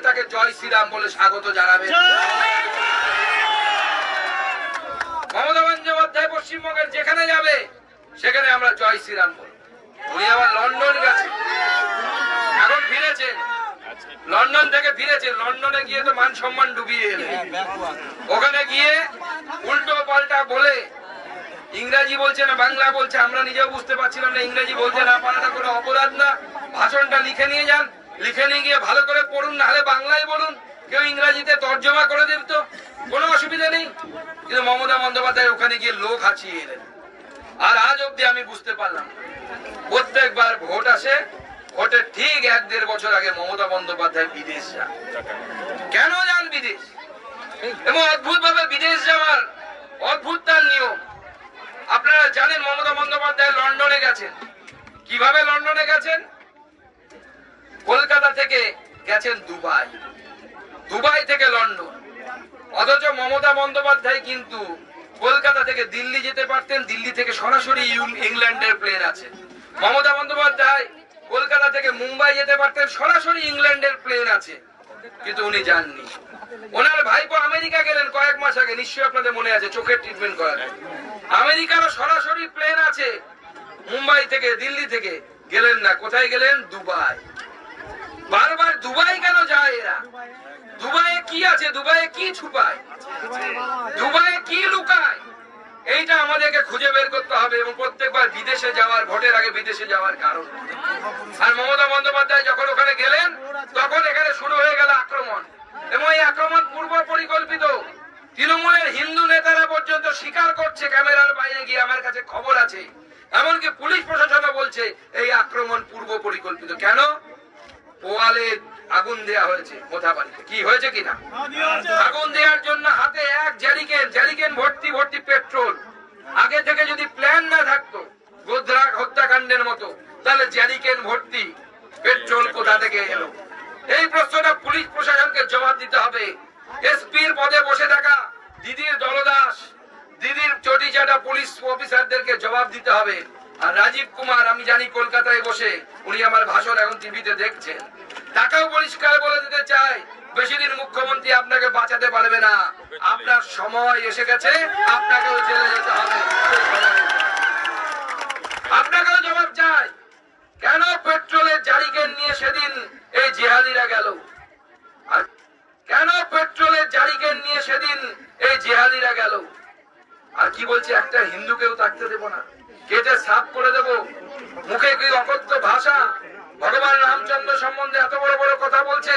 তাকে জয় শ্রীরাম বলে স্বাগত জানাবেন। মমতা বন্দ্যোপাধ্যায় পশ্চিমবঙ্গের যেখানে যাবে সেখানে আমরা জয় শ্রীরাম বলব। উনি আবার লন্ডন গেছে, এখন ফিরেছেন, লন্ডন থেকে ফিরেছেন। লন্ডনে গিয়ে তো মান সম্মান ডুবিয়ে এলেন। ওখানে গিয়ে উল্টো পাল্টা বলে ইংরাজি বলছে না বাংলা বলছে, আমরা নিজেও বুঝতে পারছিলাম না। ইংরেজি বলতে না পারাটা কোনো অপরাধ না। ভাষণটা লিখে নিয়ে যান, লিখে নিয়ে গিয়ে ভালো করে পড়ুন, নাহলে বাংলায় বলুন, কেউ ইংরাজিতে তর্জমা করে দেব, তো কোনো অসুবিধা নেই। কিন্তু মমতা বন্দ্যোপাধ্যায় ওখানে গিয়ে লোক হাঁচিয়ে এলেন। আর আজ অব্দি আমি বুঝতে পারলাম, প্রত্যেকবার ভোট আসে, ভোটের ঠিক 1-1.5 বছর আগে মমতা বন্দ্যোপাধ্যায় বিদেশ যান। কেন যান বিদেশ? এবং অদ্ভুত ভাবে বিদেশ যাওয়ার অদ্ভুত তার নিয়ম। আপনারা জানেন মমতা বন্দ্যোপাধ্যায় লন্ডনে গেছেন। কিভাবে লন্ডনে গেছেন? কলকাতা থেকে গেছেন দুবাই, দুবাই থেকে লন্ডন। অথচ মমতা বন্দ্যোপাধ্যায় কিন্তু কলকাতা থেকে দিল্লি যেতে পারতেন, দিল্লি থেকে সরাসরি ইংল্যান্ডের প্লেন আছে। মমতা বন্দ্যোপাধ্যায় কলকাতা থেকে মুম্বাই যেতে পারতেন, সরাসরি ইংল্যান্ডের প্লেন আছে, কিন্তু উনি যাননি। ওনার ভাইপো আমেরিকা গেলেন কয়েক মাস আগে, নিশ্চয়ই আপনাদের মনে আছে, চোখের ট্রিটমেন্ট করার। আমেরিকারও সরাসরি প্লেন আছে, মুম্বাই থেকে দিল্লি থেকে গেলেন না। কোথায় গেলেন? দুবাই। বারবার দুবাই কেন যায় এরা? দুবাইয়ে কি আছে? দুবাইয়ে কি ছুপায়? দুবাইয়ে কি লুকায়? এইটা আমাদেরকে খুঁজে বের করতে হবে। এবং প্রত্যেকবার বিদেশে যাওয়ার, ভোটের আগে বিদেশে যাওয়ার কারণ। আর মমতা বন্দ্যোপাধ্যায় যখন ওখানে গেলেন, তখন এখানে শুরু হয়ে গেল আক্রমণ। এবং এই আক্রমণ পূর্ব পরিকল্পিত। তৃণমূলের হিন্দু নেতারা পর্যন্ত স্বীকার করছে ক্যামেরার বাইরে গিয়ে, আমার কাছে খবর আছে। এমনকি পুলিশ প্রশাসনও বলছে এই আক্রমণ পূর্ব পরিকল্পিত। কেন? পোয়ালে আগুন দেয়া হয়েছে মোথাবাড়িতে। কি হয়েছে কিনা? আগুন দেওয়ার জন্য হাতে এক জারিকেন ভর্তি ভর্তি পেট্রোল। আগে থেকে যদি প্ল্যান না থাকতো গোধরা হত্যাকাণ্ডের মতো, তাহলে জারিকেন ভর্তি পেট্রোল কোথা থেকে এলো? এই প্রশ্নটা পুলিশ প্রশাসনকে জবাব দিতে হবে। এসপির পদে বসে থাকা দিদির দলদাস, দিদির চটিচাটা পুলিশ অফিসারদেরকে জবাব দিতে হবে। আর রাজীব কুমার, আমি জানি কলকাতায় বসে উনি আমার ভাষণ এখন টিভিতে দেখছেন, তাকেও পরিষ্কার বলে দিতে চাই, বেশি দিন মুখ্যমন্ত্রী আপনাকে বাঁচাতে পারবে না। আপনার সময় এসে গেছে, আপনাকেও জেলে যেতে হবে। আপনাকেও জবাব চাই, কেন পেট্রোলের জারিকেন নিয়ে সেদিন এই জিহাদিরা গেল? আর কেন পেট্রোলের জারিকেন নিয়ে সেদিন এই জিহাদিরা গেল? আর কি বলছে, একটা হিন্দুকেও থাকতে দেব না, কেটে সাফ করে দেব। মুখে কি অকথ্য ভাষা, ভগবান রামচন্দ্র সম্বন্ধে এত বড় বড় কথা বলছে।